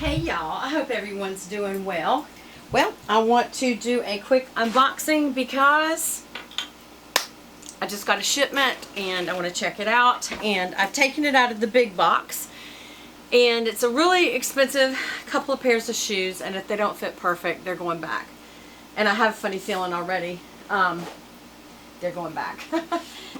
Hey y'all, I hope everyone's doing well. Well, I want to do a quick unboxing because I just got a shipment and I want to check it out, and I've taken it out of the big box, and it's a really expensive couple of pairs of shoes, and if they don't fit perfect, they're going back. And I have a funny feeling already they're going back.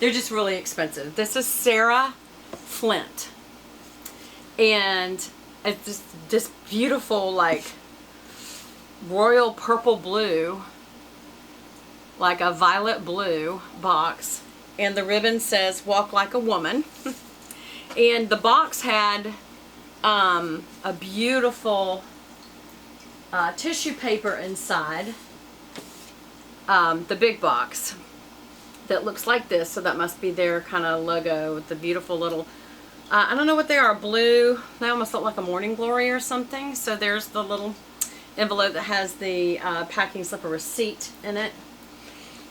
They're just really expensive. This is Sarah Flint, and it's this beautiful, like, royal purple blue, like a violet blue box, and the ribbon says walk like a woman. And the box had a beautiful tissue paper inside, the big box, that looks like this, so that must be their kind of logo with the beautiful little I don't know what they are, blue. They almost look like a morning glory or something. So there's the little envelope that has the packing slip or receipt in it.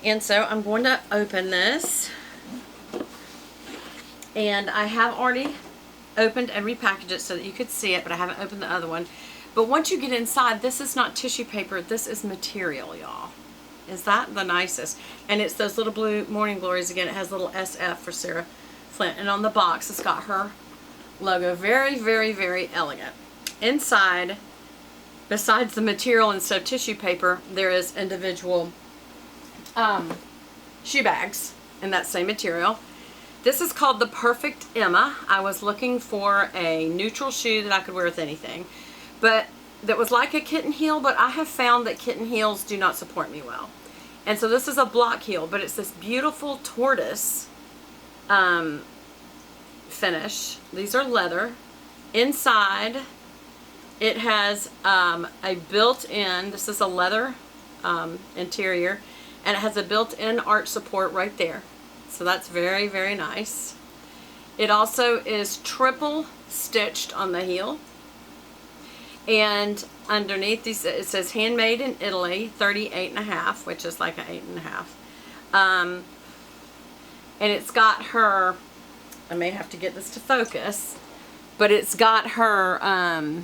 And so I'm going to open this. And I have already opened and repackaged it so that you could see it, but I haven't opened the other one. But once you get inside, this is not tissue paper. This is material, y'all. Is that the nicest? And it's those little blue morning glories again. It has little SF for Sarah Flint, and on the box it's got her logo. Very, very, very elegant. Inside, besides the material instead of tissue paper, there is individual shoe bags in that same material. This is called the Perfect Emma. I was looking for a neutral shoe that I could wear with anything, but that was like a kitten heel, but I have found that kitten heels do not support me well. And so this is a block heel, but it's this beautiful tortoise finish. These are leather. Inside it has a built-in, this is a leather interior, and it has a built-in arch support right there. So that's very, very nice. It also is triple stitched on the heel. And underneath these, it says handmade in Italy, 38.5, which is like an 8.5. And it's got her, I may have to get this to focus, but it's got her, let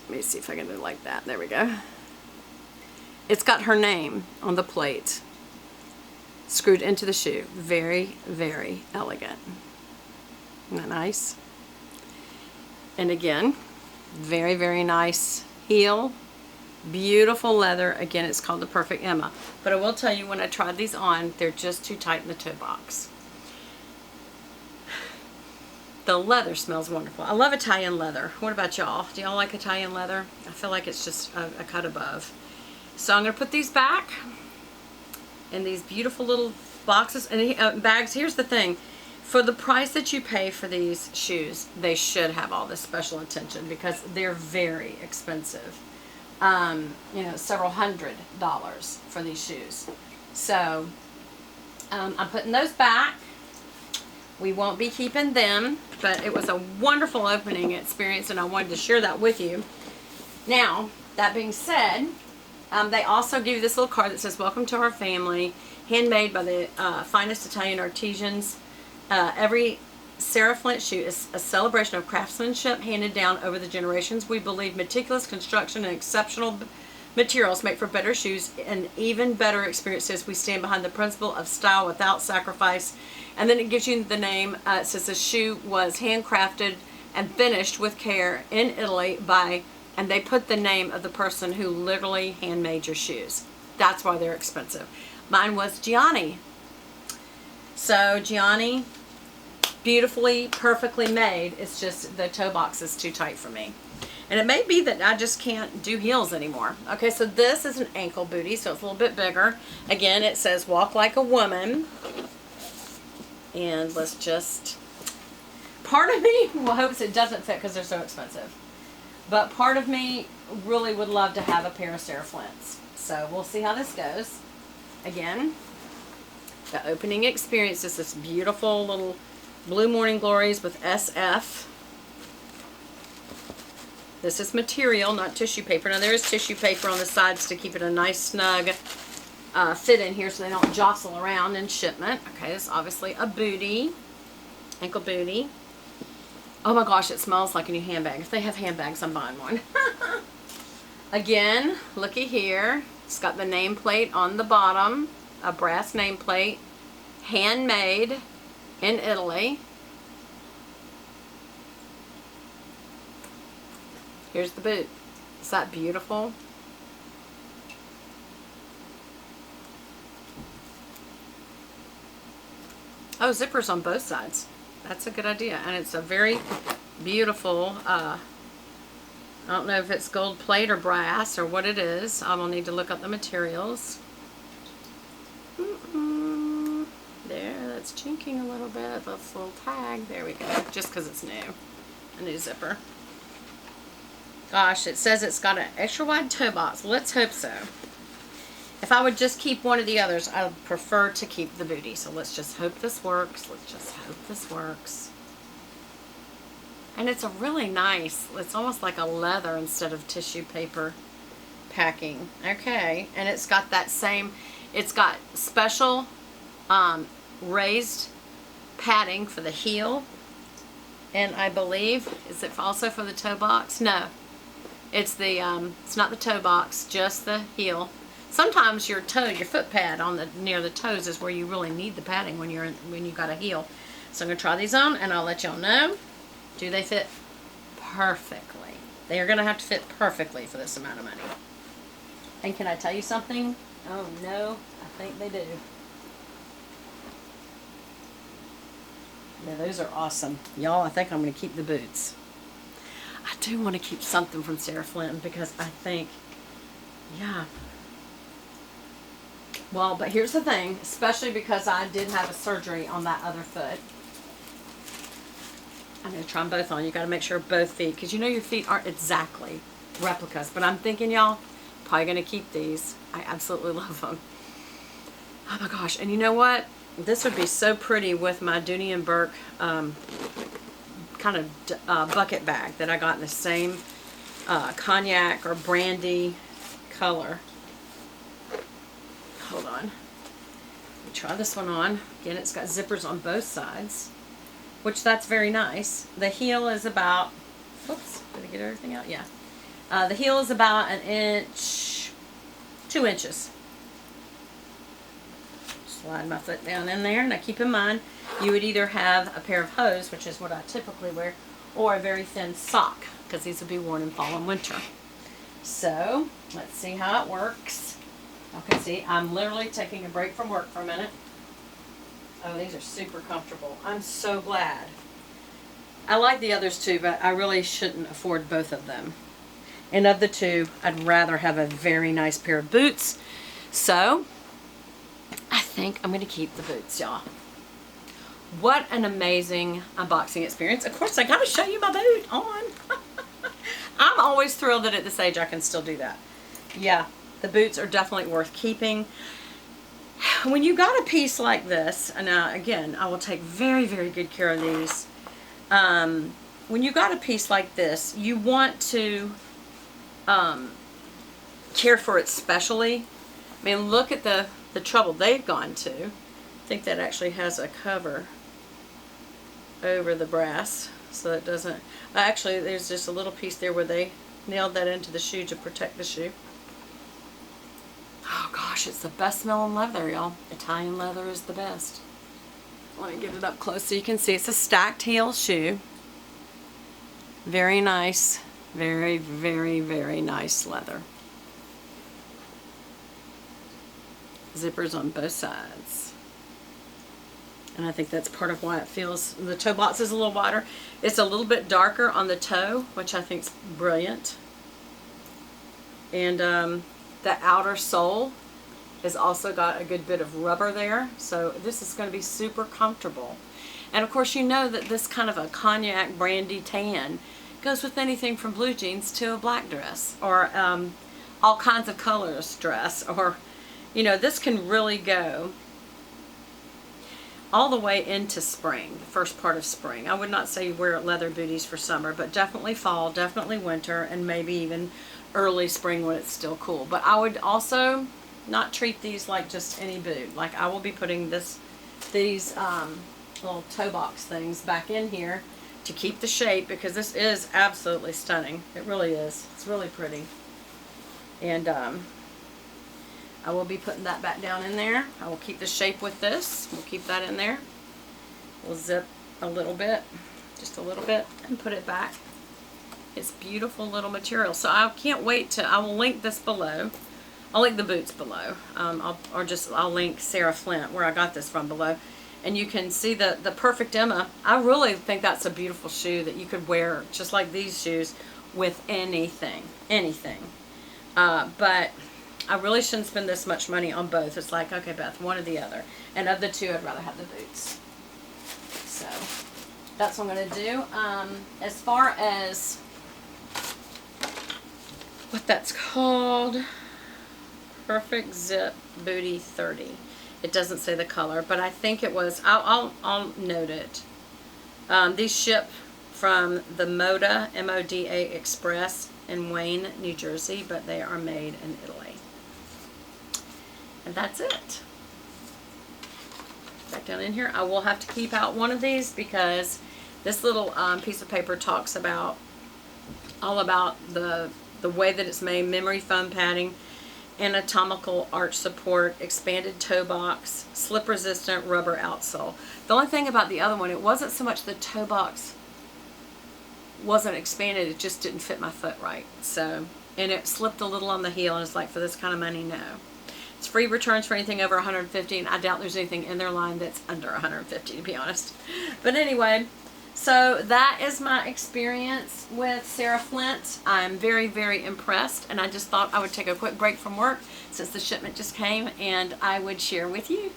me see if I can do it like that. There we go. It's got her name on the plate screwed into the shoe. Very, very elegant. Isn't that nice? And again, very, very nice heel. Beautiful leather. Again, it's called the Perfect Emma. But I will tell you, when I tried these on, they're just too tight in the toe box. The leather smells wonderful. I love Italian leather. What about y'all? Do y'all like Italian leather? I feel like it's just a cut above. So I'm going to put these back in these beautiful little boxes and bags. Here's the thing. For the price that you pay for these shoes, they should have all this special attention because they're very expensive. You know, several $100s for these shoes. So I'm putting those back. We won't be keeping them, but it was a wonderful opening experience, and I wanted to share that with you. Now, that being said, they also give you this little card that says, welcome to our family, handmade by the finest Italian artisans. Every Sarah Flint shoe is a celebration of craftsmanship handed down over the generations. We believe meticulous construction and exceptional materials make for better shoes and even better experiences. We stand behind the principle of style without sacrifice. And then it gives you the name. It says the shoe was handcrafted and finished with care in Italy by, and they put the name of the person who literally handmade your shoes. That's why they're expensive. Mine was Gianni. So Gianni, beautifully, perfectly made. It's just the toe box is too tight for me. And it may be that I just can't do heels anymore. Okay, so this is an ankle bootie, so it's a little bit bigger. Again, it says walk like a woman. And let's just, part of me hopes it doesn't fit because they're so expensive. But part of me really would love to have a pair of Sarah Flints. So we'll see how this goes. Again, the opening experience is this beautiful little blue morning glories with SF. This is material, not tissue paper. Now there is tissue paper on the sides to keep it a nice snug fit in here so they don't jostle around in shipment. Okay, this is obviously a bootie, ankle bootie. Oh my gosh, it smells like a new handbag. If they have handbags, I'm buying one. Again, looky here. It's got the nameplate on the bottom, a brass nameplate, handmade in Italy. Here's the boot. Is that beautiful? Oh, zippers on both sides. That's a good idea. And it's a very beautiful, I don't know if it's gold plate or brass or what it is. I will need to look up the materials. There, that's chinking a little bit. That's a little tag. There we go. Just because it's new. A new zipper. Gosh, it says it's got an extra wide toe box. Let's hope so. If I would just keep one of the others, I would prefer to keep the bootie. So let's just hope this works. Let's just hope this works. And it's a really nice, it's almost like a leather instead of tissue paper packing. Okay, and it's got that same, it's got special raised padding for the heel. And I believe, is it also for the toe box? No. It's the, it's not the toe box, just the heel. Sometimes your toe, your foot pad on the near the toes is where you really need the padding when you got a heel. So I'm gonna try these on, and I'll let y'all know. Do they fit perfectly? They are gonna have to fit perfectly for this amount of money. And can I tell you something? Oh no, I think they do. Yeah, those are awesome, y'all. I think I'm gonna keep the boots. I do want to keep something from Sarah Flint because I think, yeah. Well, but here's the thing, especially because I did have a surgery on that other foot. I'm going to try them both on. You got to make sure both feet, because you know your feet aren't exactly replicas. But I'm thinking, y'all, probably going to keep these. I absolutely love them. Oh my gosh. And you know what? This would be so pretty with my Dooney & Bourke kind of bucket bag that I got in the same cognac or brandy color. Hold on. Let me try this one on. Again, it's got zippers on both sides, which that's very nice. The heel is about, oops, did I get everything out? Yeah. The heel is about 1 inch, 2 inches. Slide my foot down in there. Now keep in mind, you would either have a pair of hose, which is what I typically wear, or a very thin sock, because these would be worn in fall and winter. So, let's see how it works. Okay, see, I'm literally taking a break from work for a minute. Oh, these are super comfortable. I'm so glad. I like the others too, but I really shouldn't afford both of them. And of the two, I'd rather have a very nice pair of boots. So, I think I'm going to keep the boots, y'all. What an amazing unboxing experience. Of course, I got to show you my boot on. I'm always thrilled that at this age I can still do that. Yeah. The boots are definitely worth keeping. When you got a piece like this, and again, I will take very, very good care of these. When you got a piece like this, you want to care for it specially. I mean, look at the trouble they've gone to. I think that actually has a cover over the brass, so it doesn't. Actually, there's just a little piece there where they nailed that into the shoe to protect the shoe. Oh gosh, it's the best smelling leather, y'all. Italian leather is the best. Let me get it up close so you can see. It's a stacked heel shoe. Very nice. Very, very, very nice leather. Zippers on both sides. And I think that's part of why it feels, the toe box is a little wider. It's a little bit darker on the toe, which I think is brilliant. And the outer sole has also got a good bit of rubber there, so this is going to be super comfortable. And of course, you know that this kind of a cognac brandy tan goes with anything from blue jeans to a black dress, or all kinds of colors dress, or you know, this can really go all the way into spring, the first part of spring. I would not say wear leather booties for summer, but definitely fall, definitely winter, and maybe even early spring when it's still cool. But I would also not treat these like just any boot. Like, I will be putting these little toe box things back in here to keep the shape, because this is absolutely stunning. It really is. It's really pretty. And I will be putting that back down in there. I will keep the shape with this. We'll keep that in there. We'll zip a little bit, just a little bit, and put it back. It's beautiful little material. So I can't wait to, I will link this below. I'll link the boots below. I'll link Sarah Flint, where I got this from, below. And you can see the Perfect Emma. I really think that's a beautiful shoe that you could wear just like these shoes with anything. But I really shouldn't spend this much money on both. It's like, okay, Beth, one or the other. And of the two, I'd rather have the boots. So that's what I'm going to do. As far as what that's called, Perfect Zip Bootie 30. It doesn't say the color, but I think it was, I'll note it. These ship from the Moda, M-O-D-A Express in Wayne, New Jersey, but they are made in Italy. And that's it. Back down in here. I will have to keep out one of these because this little piece of paper talks about all about the way that it's made, memory foam padding, anatomical arch support, expanded toe box, slip resistant rubber outsole. The only thing about the other one, it wasn't so much the toe box wasn't expanded, it just didn't fit my foot right. So, and it slipped a little on the heel, and it's like, for this kind of money, no. It's free returns for anything over $150, and I doubt there's anything in their line that's under $150, to be honest. But anyway, so that is my experience with Sarah Flint. I'm very, very impressed, and I just thought I would take a quick break from work since the shipment just came, and I would share with you.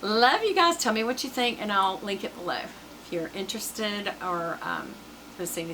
Love you guys. Tell me what you think, and I'll link it below if you're interested or let's see.